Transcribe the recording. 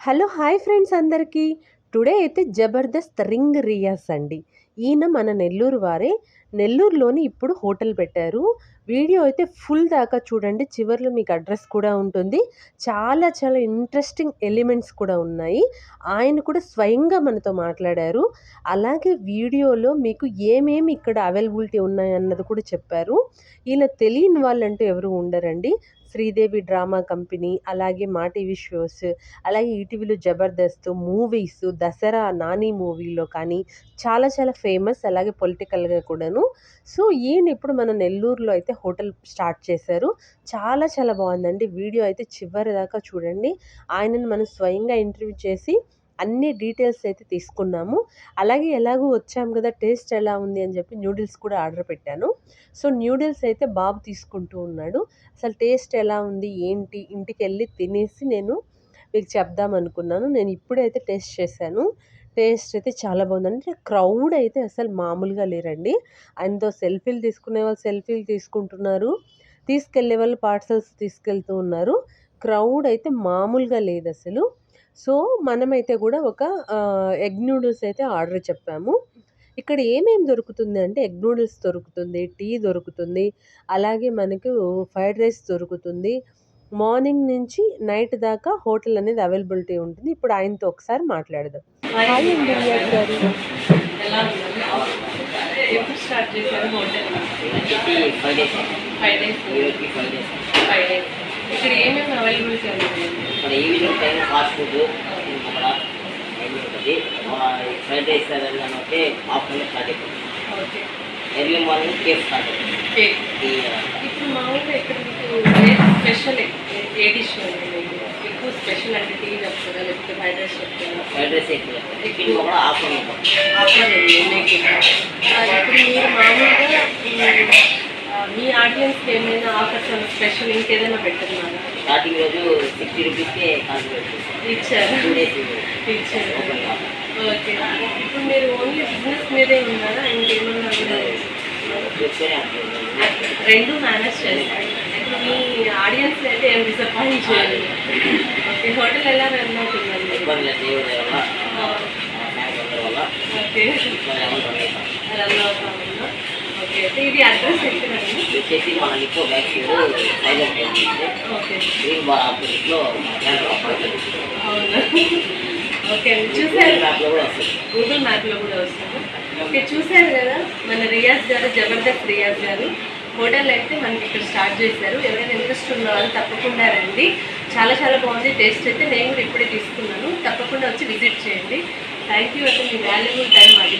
Hello hi friends అందరికీ. Today అయితే Jabardasth ring Riyaz అండి. ఈయన మన నెల్లూరు వారే. నెల్లూరులోని ఇప్పుడు హోటల్ పెట్టారు. వీడియో అయితే ఫుల్ దాకా చూడండి. చివర్లో మీకు అడ్రస్ కూడా ఉంటుంది. చాలా చాలా ఇంట్రెస్టింగ్ ఎలిమెంట్స్ కూడా ఉన్నాయి. ఆయన కూడా స్వయంగా మనతో మాట్లాడారు. అలాగే వీడియోలో మీకు ఏమేమి ఇక్కడ అవైలబిలిటీ ఉన్నాయన్నది కూడా చెప్పారు. ఈయన తెలియని వాళ్ళంటూ ఎవరు ఉండరండి. శ్రీదేవి డ్రామా కంపెనీ, అలాగే మా టీవీ షోస్, అలాగే ఈటీవీలో జబర్దస్త్, మూవీస్, దసరా, నాని మూవీలో కానీ చాలా చాలా ఫేమస్. అలాగే పొలిటికల్‌గా కూడాను. సో, ఈయన ఇప్పుడు మన నెల్లూరులో అయితే హోటల్ స్టార్ట్ చేశారు. చాలా చాలా బావుందండి. వీడియో అయితే చివరి దాకా చూడండి. ఆయనని మనం స్వయంగా ఇంటర్వ్యూ చేసి అన్ని డీటెయిల్స్ అయితే తీసుకున్నాము. అలాగే ఎలాగో వచ్చాము కదా! టేస్ట్ ఎలా ఉంది అని చెప్పి న్యూడిల్స్ కూడా ఆర్డర్ పెట్టాను. సో, న్యూడిల్స్ అయితే బాబు తీసుకుంటూ ఉన్నాడు. అసలు టేస్ట్ ఎలా ఉంది, ఏంటి, ఇంటికెళ్ళి తినేసి నేను మీకు చెప్దామనుకున్నాను. నేను ఇప్పుడైతే టేస్ట్ చేశాను. టేస్ట్ అయితే చాలా బాగుందండి. అంటే క్రౌడ్ అయితే అసలు మామూలుగా లేరండి. ఆయనతో సెల్ఫీలు తీసుకునే వాళ్ళు సెల్ఫీలు తీసుకుంటున్నారు. తీసుకెళ్ళే వాళ్ళు పార్సెల్స్ తీసుకెళ్తూ ఉన్నారు. క్రౌడ్ అయితే మామూలుగా లేదసలు. సో, మనమైతే కూడా ఒక ఎగ్ నూడిల్స్ అయితే ఆర్డర్ చెప్పాము. ఇక్కడ ఏమేమి దొరుకుతుంది అంటే ఎగ్ నూడిల్స్ దొరుకుతుంది, టీ దొరుకుతుంది, అలాగే మనకు ఫ్రైడ్ రైస్ దొరుకుతుంది. మార్నింగ్ నుంచి నైట్ దాకా హోటల్ అనేది అవైలబిలిటీ ఉంటుంది. ఇప్పుడు ఆయనతో ఒకసారి మాట్లాడదాం. హాయ్ అండి రియాజ్ గారు. ఎలా ఉన్నారు? ఎప్పుడు స్టార్ట్ చేశారు హోటల్? 5 డేస్. 5 డేస్. ఈరోజుకి 5 డేస్. 5 డేస్. ఇక్కడ ఏమేమి అవైలబిలిటీ ఉంది? ఇక్కడ ఈవినింగ్ టైం ఫాస్ట్ ఫుడ్ అక్కడ అన్నీ ఉంటుంది. ఫ్రైడ్ రైస్ వెళ్ళాలంటే అంటే ఆఫ్టర్నూన్ స్టార్ట్ అయిపోతుంది. Okay. Early morning cake start అవుతుంది. కేక్. ఇప్పుడు మామూలుగా ఇక్కడ మీకు స్పెషల్ ఏ డిష్ ఉంది మీకు? ఎక్కువ స్పెషల్ అంటే టీ చెప్తారా, లేకపోతే ఫ్రైడ్ రైస్ చెప్తారా? ఫ్రైడ్ రైస్ ఎక్కువ టిఫిన్ కూడా ఆఫ్టర్నూన్ ఆఫర్ ఉంది మీకు. ఇప్పుడు మీరు మామూలుగా మీ ఆడియన్స్కి ఏమైనా ఆఫర్స్ స్పెషల్ ఇంకేదైనా పెట్టున్నారా? స్టార్టింగ్ రోజు 60 రూపీస్కే కాన్సన్ట్రేట్ ఇచ్చారు. 2 డేస్ ఇచ్చారు. ఓపెన్ కావాలి. ఓకే. ఇప్పుడు మీరు ఓన్లీ బిజినెస్ మీదే ఉన్నారా? ఇంకేమన్నా కూడా చెప్తేనే అనుకుంటున్నాను. రెండు మేనేజ్ చేస్తారు. ఇప్పుడు మీ ఆడియన్స్ అయితే ఏం డిసప్పాయింట్ చేయాలి. ఓకే. హోటల్ ఎలా రన్ అవుతుందండి? ఇబ్బంది లేదు, దేవుడి దయ వల్ల ఫ్యామిలీ అందరి వల్ల ఓకే. ఇబ్బంది ఏమన్నా రన్ అవుతాం. రన్ అవుతా ఉందా? ఓకే. అయితే ఇది అడ్రస్ ఎక్కడండి? వచ్చేసి మన లిపో బ్యాక్ సైడ్ సైలెంట్ ఉంటుంది. ఓకే. గ్రీన్ బార్ ఆపోజిట్లో అవునా? ఓకే అండి. చూసారు, మ్యాప్లో కూడా వస్తుంది. గూగుల్ మ్యాప్లో కూడా వస్తుంది. ఓకే. చూశారు కదా మన రియాజ్ గారు, జబర్దస్త్ రియాజ్ గారు హోటల్ అయితే మనకి ఇక్కడ స్టార్ట్ చేశారు. ఎవరైనా ఇంట్రెస్ట్ ఉన్న వాళ్ళు తప్పకుండా రండి. చాలా చాలా బాగుంది. టేస్ట్ అయితే నేను కూడా ఇప్పుడే తీసుకున్నాను. తప్పకుండా వచ్చి విజిట్ చేయండి. థ్యాంక్ యూ అంటే మీ వాల్యుబుల్ టైం మాకు